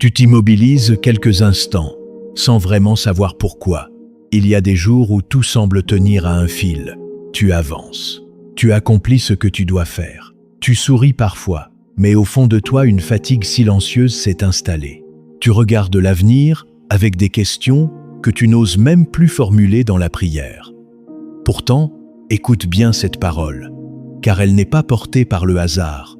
Tu t'immobilises quelques instants, sans vraiment savoir pourquoi. Il y a des jours où tout semble tenir à un fil. Tu avances. Tu accomplis ce que tu dois faire. Tu souris parfois, mais au fond de toi, une fatigue silencieuse s'est installée. Tu regardes l'avenir avec des questions que tu n'oses même plus formuler dans la prière. Pourtant, écoute bien cette parole, car elle n'est pas portée par le hasard.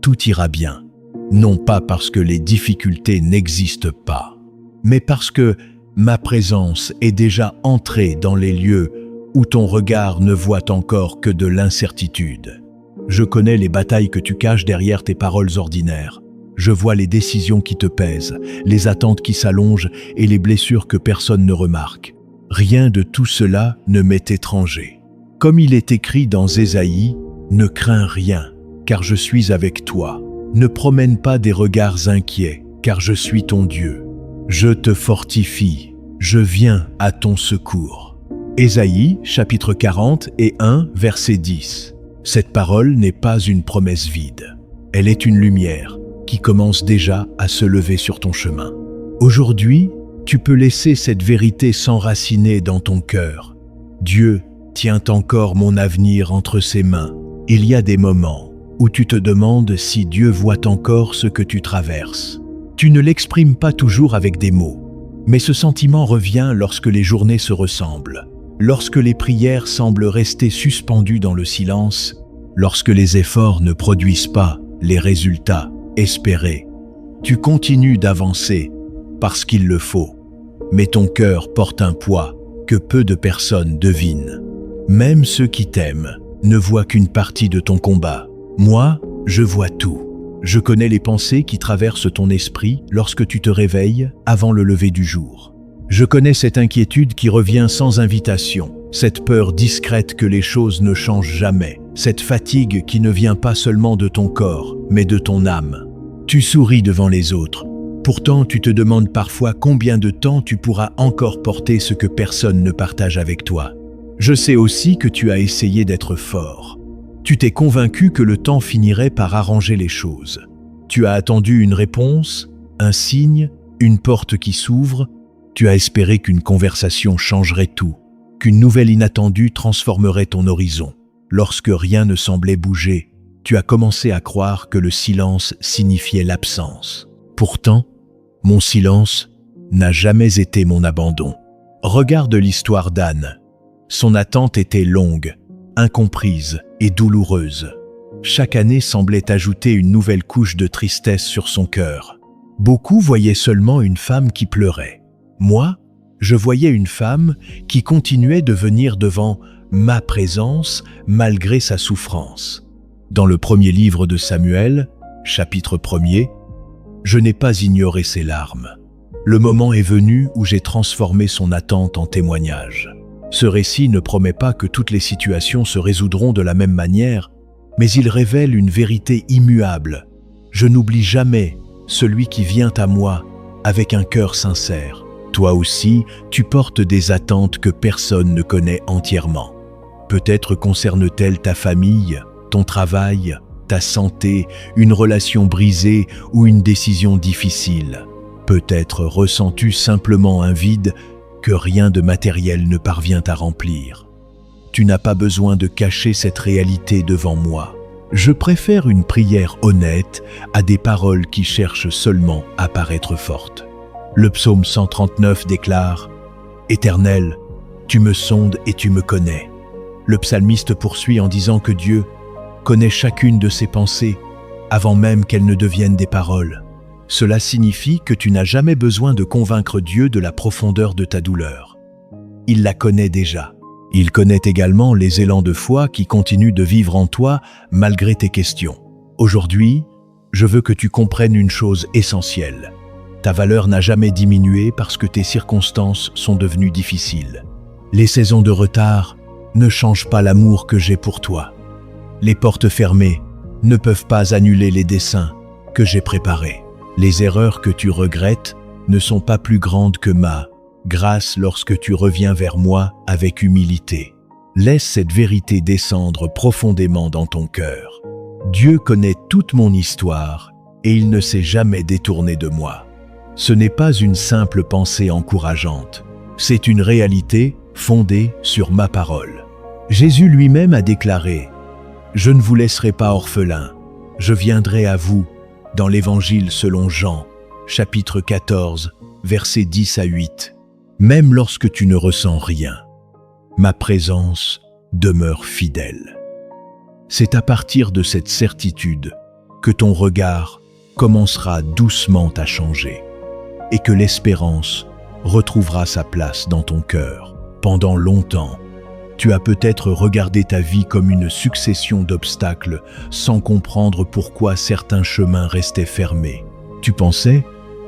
Tout ira bien, non pas parce que les difficultés n'existent pas, mais parce que ma présence est déjà entrée dans les lieux où ton regard ne voit encore que de l'incertitude. Je connais les batailles que tu caches derrière tes paroles ordinaires. Je vois les décisions qui te pèsent, les attentes qui s'allongent et les blessures que personne ne remarque. Rien de tout cela ne m'est étranger. Comme il est écrit dans Ésaïe, « Ne crains rien, car je suis avec toi. Ne promène pas des regards inquiets, car je suis ton Dieu. Je te fortifie, je viens à ton secours. » Ésaïe, chapitre 40 et 1, verset 10. Cette parole n'est pas une promesse vide. Elle est une lumière qui commence déjà à se lever sur ton chemin. Aujourd'hui, tu peux laisser cette vérité s'enraciner dans ton cœur. Dieu tient encore mon avenir entre ses mains. Il y a des moments où tu te demandes si Dieu voit encore ce que tu traverses. Tu ne l'exprimes pas toujours avec des mots, mais ce sentiment revient lorsque les journées se ressemblent, lorsque les prières semblent rester suspendues dans le silence, lorsque les efforts ne produisent pas les résultats espérés. Tu continues d'avancer parce qu'il le faut, mais ton cœur porte un poids que peu de personnes devinent. Même ceux qui t'aiment ne voient qu'une partie de ton combat. Moi, je vois tout. Je connais les pensées qui traversent ton esprit lorsque tu te réveilles avant le lever du jour. Je connais cette inquiétude qui revient sans invitation, cette peur discrète que les choses ne changent jamais, cette fatigue qui ne vient pas seulement de ton corps, mais de ton âme. Tu souris devant les autres. Pourtant, tu te demandes parfois combien de temps tu pourras encore porter ce que personne ne partage avec toi. Je sais aussi que tu as essayé d'être fort. Tu t'es convaincu que le temps finirait par arranger les choses. Tu as attendu une réponse, un signe, une porte qui s'ouvre. Tu as espéré qu'une conversation changerait tout, qu'une nouvelle inattendue transformerait ton horizon. Lorsque rien ne semblait bouger, tu as commencé à croire que le silence signifiait l'absence. Pourtant, mon silence n'a jamais été mon abandon. Regarde l'histoire d'Anne. Son attente était longue, incomprise et douloureuse. Chaque année semblait ajouter une nouvelle couche de tristesse sur son cœur. Beaucoup voyaient seulement une femme qui pleurait. Moi, je voyais une femme qui continuait de venir devant ma présence malgré sa souffrance. Dans le premier livre de Samuel, chapitre 1er, je n'ai pas ignoré ses larmes. Le moment est venu où j'ai transformé son attente en témoignage. Ce récit ne promet pas que toutes les situations se résoudront de la même manière, mais il révèle une vérité immuable. Je n'oublie jamais celui qui vient à moi avec un cœur sincère. Toi aussi, tu portes des attentes que personne ne connaît entièrement. Peut-être concerne-t-elle ta famille, ton travail, ta santé, une relation brisée ou une décision difficile. Peut-être ressens-tu simplement un vide que rien de matériel ne parvient à remplir. Tu n'as pas besoin de cacher cette réalité devant moi. Je préfère une prière honnête à des paroles qui cherchent seulement à paraître fortes. Le psaume 139 déclare « Éternel, tu me sondes et tu me connais ». Le psalmiste poursuit en disant que Dieu connaît chacune de ses pensées avant même qu'elles ne deviennent des paroles. Cela signifie que tu n'as jamais besoin de convaincre Dieu de la profondeur de ta douleur. Il la connaît déjà. Il connaît également les élans de foi qui continuent de vivre en toi malgré tes questions. Aujourd'hui, je veux que tu comprennes une chose essentielle. Ta valeur n'a jamais diminué parce que tes circonstances sont devenues difficiles. Les saisons de retard ne changent pas l'amour que j'ai pour toi. Les portes fermées ne peuvent pas annuler les desseins que j'ai préparés. Les erreurs que tu regrettes ne sont pas plus grandes que ma grâce lorsque tu reviens vers moi avec humilité. Laisse cette vérité descendre profondément dans ton cœur. Dieu connaît toute mon histoire et il ne s'est jamais détourné de moi. Ce n'est pas une simple pensée encourageante, c'est une réalité fondée sur ma parole. Jésus lui-même a déclaré « Je ne vous laisserai pas orphelins, je viendrai à vous » dans l'Évangile selon Jean, chapitre 14, versets 10 à 8. Même lorsque tu ne ressens rien, ma présence demeure fidèle. C'est à partir de cette certitude que ton regard commencera doucement à changer et que l'espérance retrouvera sa place dans ton cœur. Pendant longtemps, tu as peut-être regardé ta vie comme une succession d'obstacles sans comprendre pourquoi certains chemins restaient fermés. Tu pensais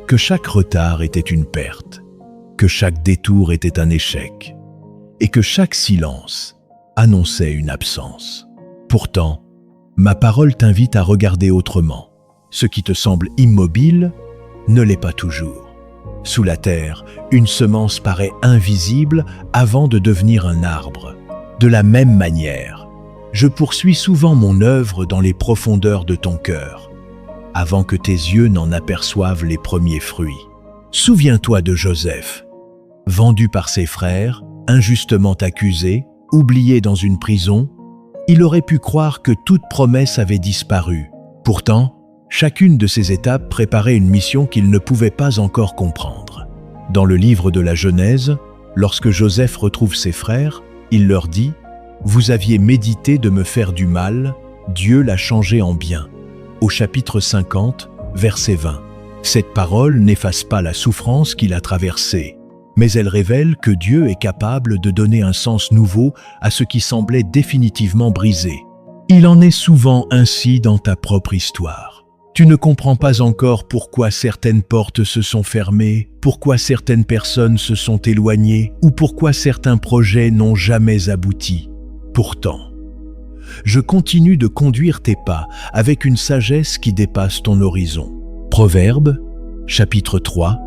que chaque retard était une perte, que chaque détour était un échec et que chaque silence annonçait une absence. Pourtant, ma parole t'invite à regarder autrement. Ce qui te semble immobile ne l'est pas toujours. Sous la terre, une semence paraît invisible avant de devenir un arbre. De la même manière, je poursuis souvent mon œuvre dans les profondeurs de ton cœur, avant que tes yeux n'en aperçoivent les premiers fruits. Souviens-toi de Joseph, vendu par ses frères, injustement accusé, oublié dans une prison. Il aurait pu croire que toute promesse avait disparu. Pourtant, chacune de ces étapes préparait une mission qu'il ne pouvait pas encore comprendre. Dans le livre de la Genèse, lorsque Joseph retrouve ses frères, il leur dit « Vous aviez médité de me faire du mal, Dieu l'a changé en bien » au chapitre 50, verset 20. Cette parole n'efface pas la souffrance qu'il a traversée, mais elle révèle que Dieu est capable de donner un sens nouveau à ce qui semblait définitivement brisé. Il en est souvent ainsi dans ta propre histoire. Tu ne comprends pas encore pourquoi certaines portes se sont fermées, pourquoi certaines personnes se sont éloignées ou pourquoi certains projets n'ont jamais abouti. Pourtant, je continue de conduire tes pas avec une sagesse qui dépasse ton horizon. Proverbes, chapitre 3,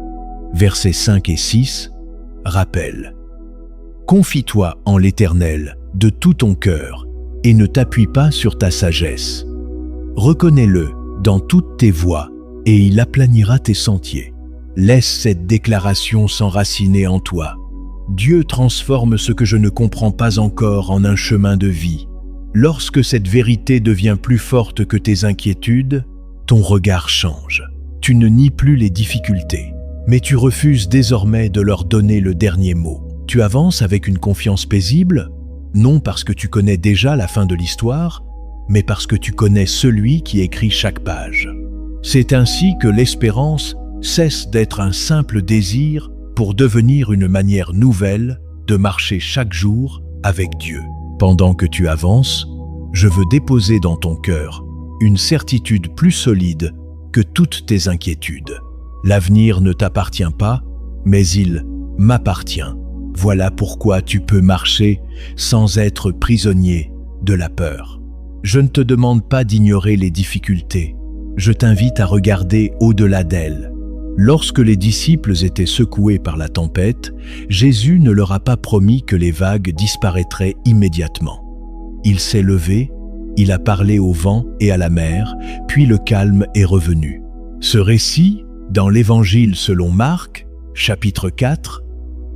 versets 5 et 6, rappelle « Confie-toi en l'Éternel de tout ton cœur et ne t'appuie pas sur ta sagesse. Reconnais-le dans toutes tes voies, et il aplanira tes sentiers. » Laisse cette déclaration s'enraciner en toi. Dieu transforme ce que je ne comprends pas encore en un chemin de vie. Lorsque cette vérité devient plus forte que tes inquiétudes, ton regard change. Tu ne nies plus les difficultés, mais tu refuses désormais de leur donner le dernier mot. Tu avances avec une confiance paisible, non parce que tu connais déjà la fin de l'histoire, mais parce que tu connais celui qui écrit chaque page. C'est ainsi que l'espérance cesse d'être un simple désir pour devenir une manière nouvelle de marcher chaque jour avec Dieu. Pendant que tu avances, je veux déposer dans ton cœur une certitude plus solide que toutes tes inquiétudes. L'avenir ne t'appartient pas, mais il m'appartient. Voilà pourquoi tu peux marcher sans être prisonnier de la peur. Je ne te demande pas d'ignorer les difficultés. Je t'invite à regarder au-delà d'elles. Lorsque les disciples étaient secoués par la tempête, Jésus ne leur a pas promis que les vagues disparaîtraient immédiatement. Il s'est levé, il a parlé au vent et à la mer, puis le calme est revenu. Ce récit, dans l'Évangile selon Marc, chapitre 4,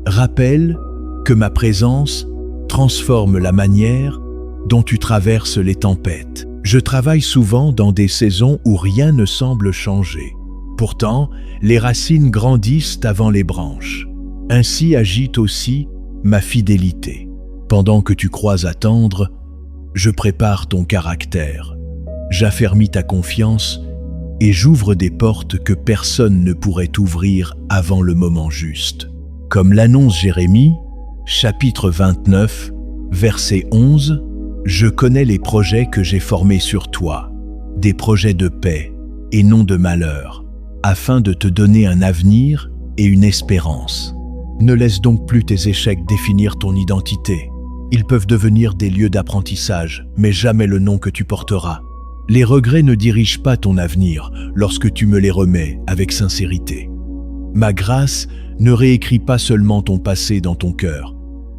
rappelle que ma présence transforme la manière dont tu traverses les tempêtes. Je travaille souvent dans des saisons où rien ne semble changer. Pourtant, les racines grandissent avant les branches. Ainsi agit aussi ma fidélité. Pendant que tu crois attendre, je prépare ton caractère. J'affermis ta confiance et j'ouvre des portes que personne ne pourrait ouvrir avant le moment juste. Comme l'annonce Jérémie, chapitre 29, verset 11, « Je connais les projets que j'ai formés sur toi, des projets de paix et non de malheur, afin de te donner un avenir et une espérance. » Ne laisse donc plus tes échecs définir ton identité. Ils peuvent devenir des lieux d'apprentissage, mais jamais le nom que tu porteras. Les regrets ne dirigent pas ton avenir lorsque tu me les remets avec sincérité. Ma grâce ne réécrit pas seulement ton passé dans ton cœur,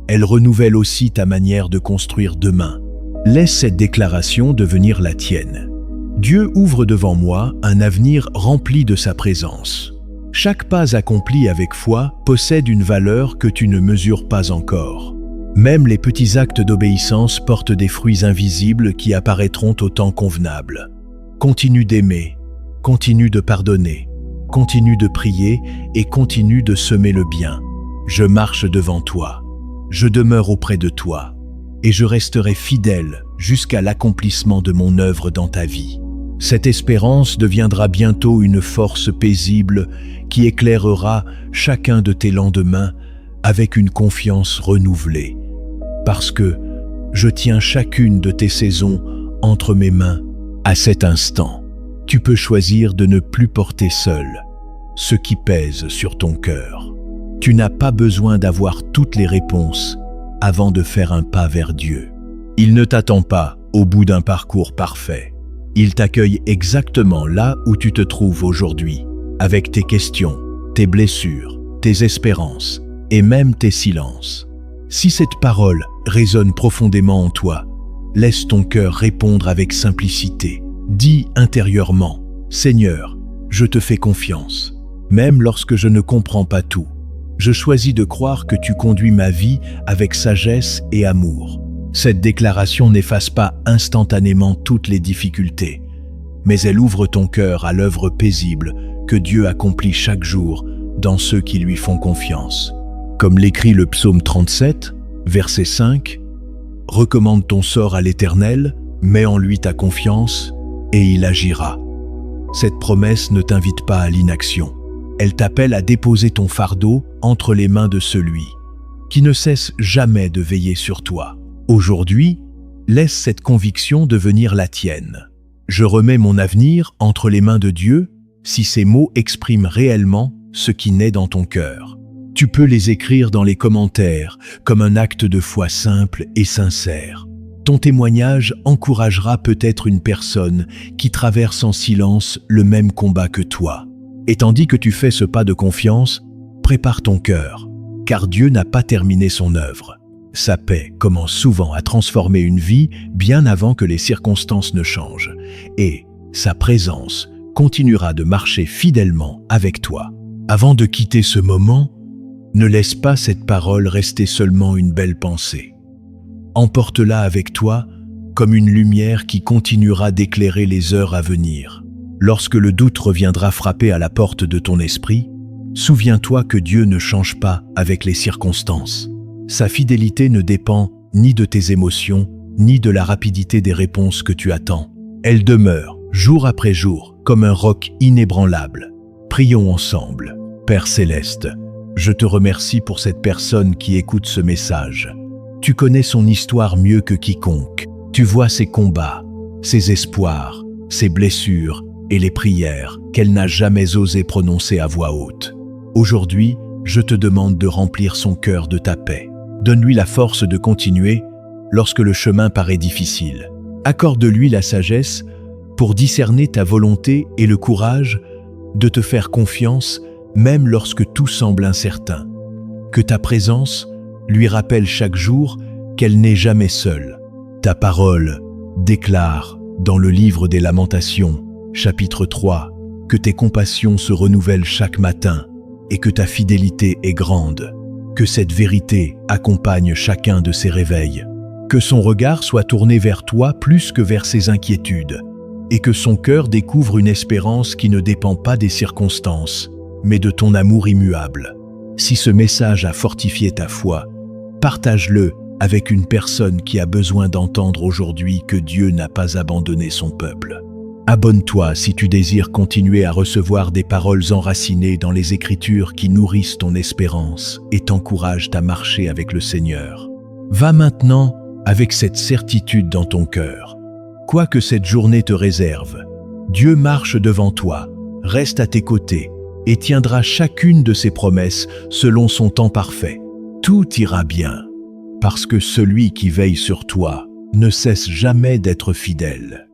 elle renouvelle aussi ta manière de construire demain. Laisse cette déclaration devenir la tienne. Dieu ouvre devant moi un avenir rempli de sa présence. Chaque pas accompli avec foi possède une valeur que tu ne mesures pas encore. Même les petits actes d'obéissance portent des fruits invisibles qui apparaîtront au temps convenable. Continue d'aimer, continue de pardonner, continue de prier et continue de semer le bien. Je marche devant toi, je demeure auprès de toi, et je resterai fidèle jusqu'à l'accomplissement de mon œuvre dans ta vie. Cette espérance deviendra bientôt une force paisible qui éclairera chacun de tes lendemains avec une confiance renouvelée. Parce que je tiens chacune de tes saisons entre mes mains. À cet instant, tu peux choisir de ne plus porter seul ce qui pèse sur ton cœur. Tu n'as pas besoin d'avoir toutes les réponses avant de faire un pas vers Dieu. Il ne t'attend pas au bout d'un parcours parfait. Il t'accueille exactement là où tu te trouves aujourd'hui, avec tes questions, tes blessures, tes espérances et même tes silences. Si cette parole résonne profondément en toi, laisse ton cœur répondre avec simplicité. Dis intérieurement, « Seigneur, je te fais confiance, même lorsque je ne comprends pas tout. Je choisis de croire que tu conduis ma vie avec sagesse et amour. » Cette déclaration n'efface pas instantanément toutes les difficultés, mais elle ouvre ton cœur à l'œuvre paisible que Dieu accomplit chaque jour dans ceux qui lui font confiance. Comme l'écrit le psaume 37, verset 5, « Recommande ton sort à l'Éternel, mets en lui ta confiance, et il agira. » Cette promesse ne t'invite pas à l'inaction. Elle t'appelle à déposer ton fardeau entre les mains de celui qui ne cesse jamais de veiller sur toi. Aujourd'hui, laisse cette conviction devenir la tienne. Je remets mon avenir entre les mains de Dieu si ces mots expriment réellement ce qui naît dans ton cœur. Tu peux les écrire dans les commentaires comme un acte de foi simple et sincère. Ton témoignage encouragera peut-être une personne qui traverse en silence le même combat que toi. Et tandis que tu fais ce pas de confiance, prépare ton cœur, car Dieu n'a pas terminé son œuvre. Sa paix commence souvent à transformer une vie bien avant que les circonstances ne changent, et sa présence continuera de marcher fidèlement avec toi. Avant de quitter ce moment, ne laisse pas cette parole rester seulement une belle pensée. Emporte-la avec toi comme une lumière qui continuera d'éclairer les heures à venir. Lorsque le doute reviendra frapper à la porte de ton esprit, souviens-toi que Dieu ne change pas avec les circonstances. Sa fidélité ne dépend ni de tes émotions, ni de la rapidité des réponses que tu attends. Elle demeure, jour après jour, comme un roc inébranlable. Prions ensemble. Père Céleste, je te remercie pour cette personne qui écoute ce message. Tu connais son histoire mieux que quiconque. Tu vois ses combats, ses espoirs, ses blessures et les prières qu'elle n'a jamais osé prononcer à voix haute. Aujourd'hui, je te demande de remplir son cœur de ta paix. Donne-lui la force de continuer lorsque le chemin paraît difficile. Accorde-lui la sagesse pour discerner ta volonté et le courage de te faire confiance même lorsque tout semble incertain. Que ta présence lui rappelle chaque jour qu'elle n'est jamais seule. Ta parole déclare dans le livre des Lamentations, chapitre 3, que tes compassions se renouvellent chaque matin et que ta fidélité est grande. Que cette vérité accompagne chacun de ses réveils. Que son regard soit tourné vers toi plus que vers ses inquiétudes et que son cœur découvre une espérance qui ne dépend pas des circonstances, mais de ton amour immuable. Si ce message a fortifié ta foi, partage-le avec une personne qui a besoin d'entendre aujourd'hui que Dieu n'a pas abandonné son peuple. Abonne-toi si tu désires continuer à recevoir des paroles enracinées dans les Écritures qui nourrissent ton espérance et t'encouragent à marcher avec le Seigneur. Va maintenant avec cette certitude dans ton cœur. Quoi que cette journée te réserve, Dieu marche devant toi, reste à tes côtés et tiendra chacune de ses promesses selon son temps parfait. Tout ira bien, parce que celui qui veille sur toi ne cesse jamais d'être fidèle.